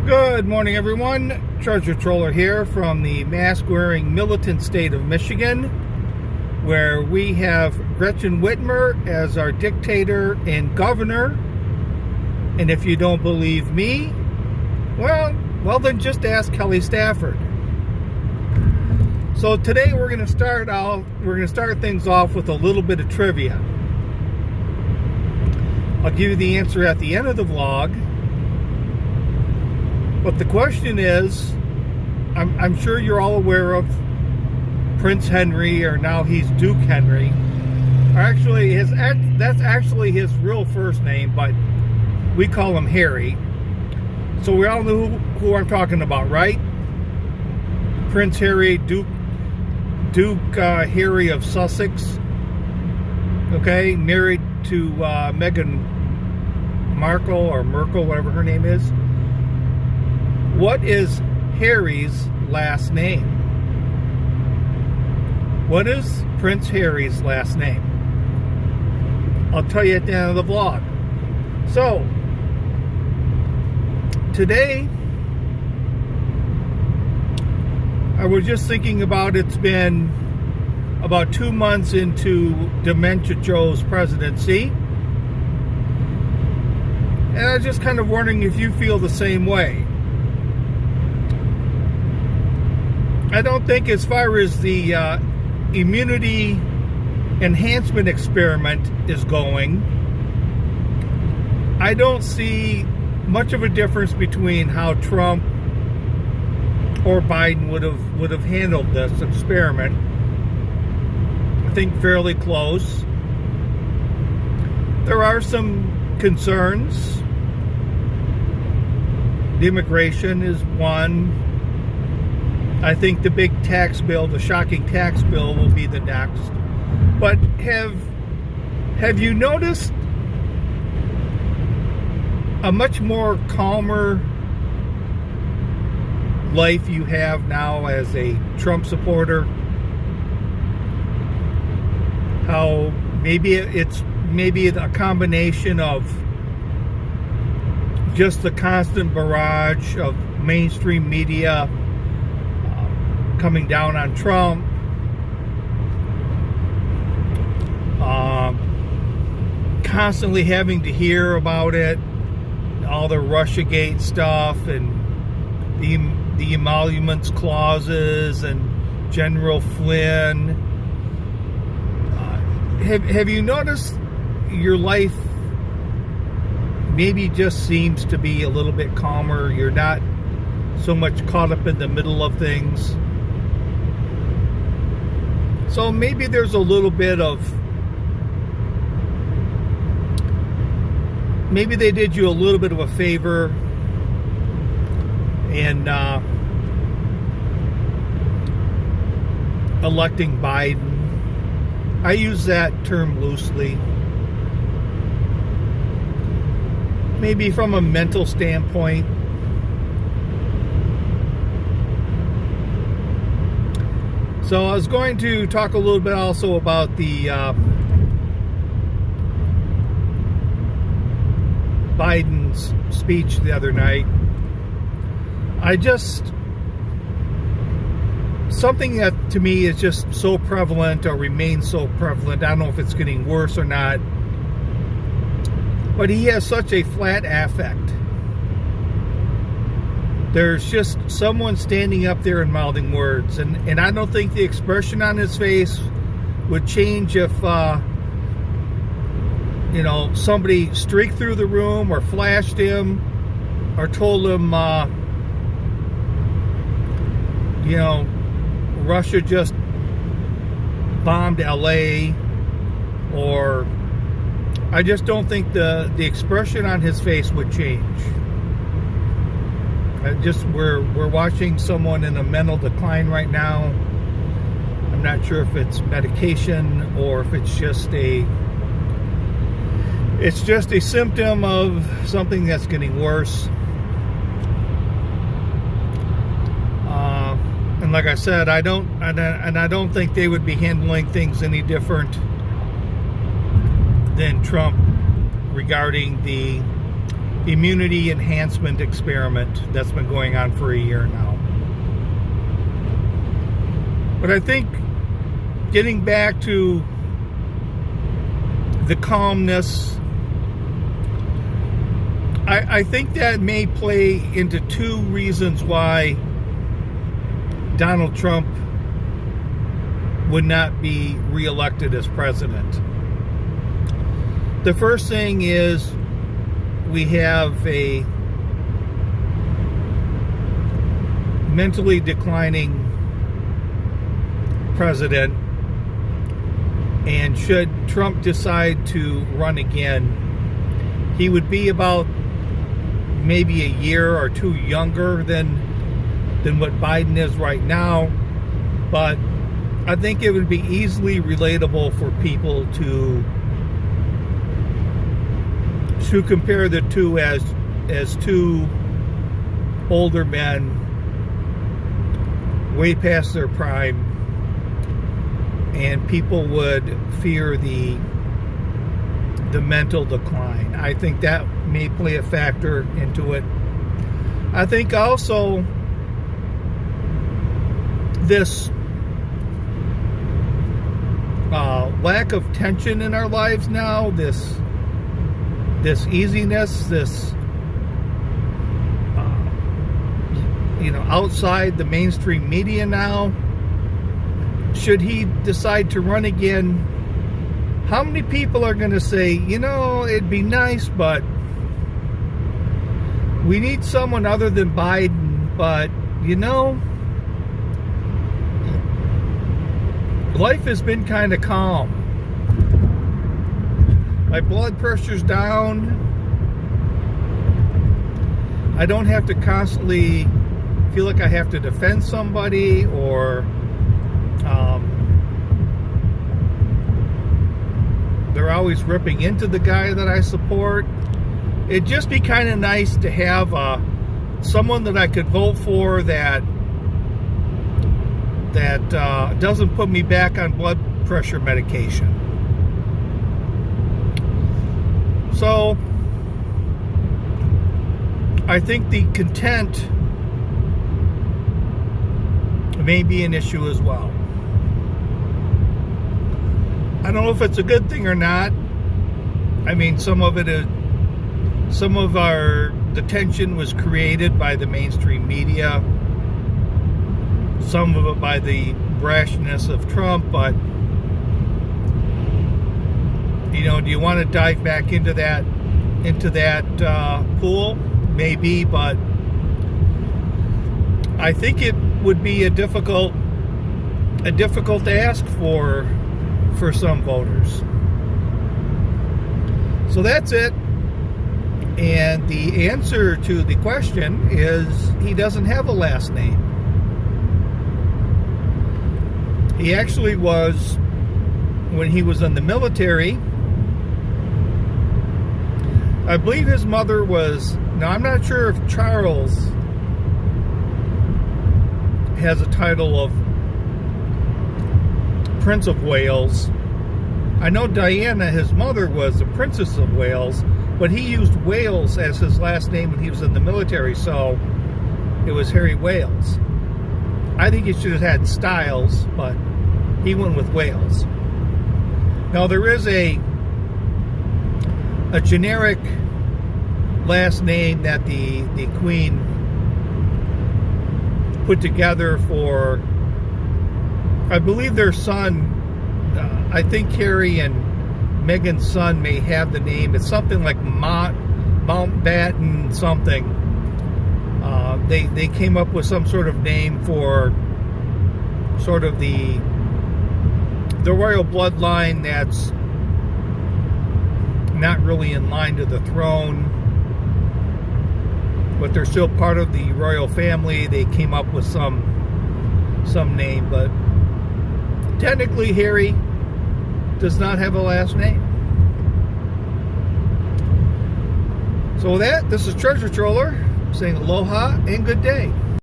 Good morning, everyone. Treasure Troller here from the mask-wearing militant state of Michigan, where we have Gretchen Whitmer as our dictator and governor. And if you don't believe me, well, then just ask Kelly Stafford. So today we're going to start things off with a little bit of trivia. I'll give you the answer at the end of the vlog. But the question is, I'm sure you're all aware of Prince Henry, or now he's Duke Henry. Or actually, that's actually his real first name, but we call him Harry. So we all know who I'm talking about, right? Prince Harry, Duke Harry of Sussex. Okay, married to Meghan Markle, or Merkel, whatever her name is. What is Harry's last name? What is Prince Harry's last name? I'll tell you at the end of the vlog. So, today, I was just thinking about, it's been about 2 months into Dementia Joe's presidency. And I was just kind of wondering if you feel the same way. I don't think, as far as the immunity enhancement experiment is going, I don't see much of a difference between how Trump or Biden would have handled this experiment. I think fairly close. There are some concerns. The immigration is one. I think the big tax bill, the shocking tax bill, will be the next. But have you noticed a much more calmer life you have now as a Trump supporter? How maybe it's a combination of just the constant barrage of mainstream media coming down on Trump, constantly having to hear about it, all the Russiagate stuff, and the emoluments clauses, and General Flynn. Have you noticed your life maybe just seems to be a little bit calmer? You're not so much caught up in the middle of things. So maybe there's a little bit of, maybe they did you a little bit of a favor in electing Biden. I use that term loosely. Maybe from a mental standpoint. So I was going to talk a little bit also about the Biden's speech the other night. Something that to me is just so prevalent, or remains so prevalent. I don't know if it's getting worse or not. But he has such a flat affect. There's just someone standing up there and mouthing words. And I don't think the expression on his face would change if, somebody streaked through the room or flashed him or told him, Russia just bombed LA, or I just don't think the expression on his face would change. We're watching someone in a mental decline right now. I'm not sure if it's medication or if it's just a symptom of something that's getting worse. And like I said, I don't think they would be handling things any different than Trump regarding the immunity enhancement experiment that's been going on for a year now. But I think getting back to the calmness, I think that may play into two reasons why Donald Trump would not be reelected as president. The first thing is we have a mentally declining president, and should Trump decide to run again, he would be about maybe a year or two younger than what Biden is right now. But I think it would be easily relatable for people to compare the two as two older men way past their prime, and people would fear the mental decline. I think that may play a factor into it. I think also this lack of tension in our lives now, this easiness, this outside the mainstream media now. Should he decide to run again, how many people are going to say, it'd be nice, but we need someone other than Biden, but life has been kind of calm. My blood pressure's down. I don't have to constantly feel like I have to defend somebody, or they're always ripping into the guy that I support. It'd just be kind of nice to have someone that I could vote for that doesn't put me back on blood pressure medication. So I think the content may be an issue as well. I don't know if it's a good thing or not. I mean, some of the tension was created by the mainstream media, some of it by the brashness of Trump, but do you want to dive back into that pool? Maybe, but I think it would be a difficult ask for some voters. So that's it. And the answer to the question is he doesn't have a last name. He actually was, when he was in the military, I believe his mother was, now I'm not sure if Charles has a title of Prince of Wales. I know Diana, his mother, was the Princess of Wales, but he used Wales as his last name when he was in the military, so it was Harry Wales. I think he should have had Styles, but he went with Wales. Now, there is a generic last name that the Queen put together for, I believe, their son. I think Harry and Meghan's son may have the name. It's something like Mountbatten something. They came up with some sort of name for sort of the royal bloodline that's not really in line to the throne, but they're still part of the royal family. They came up with some name, but technically Harry does not have a last name. So with that, this is Treasure Troller saying aloha and good day.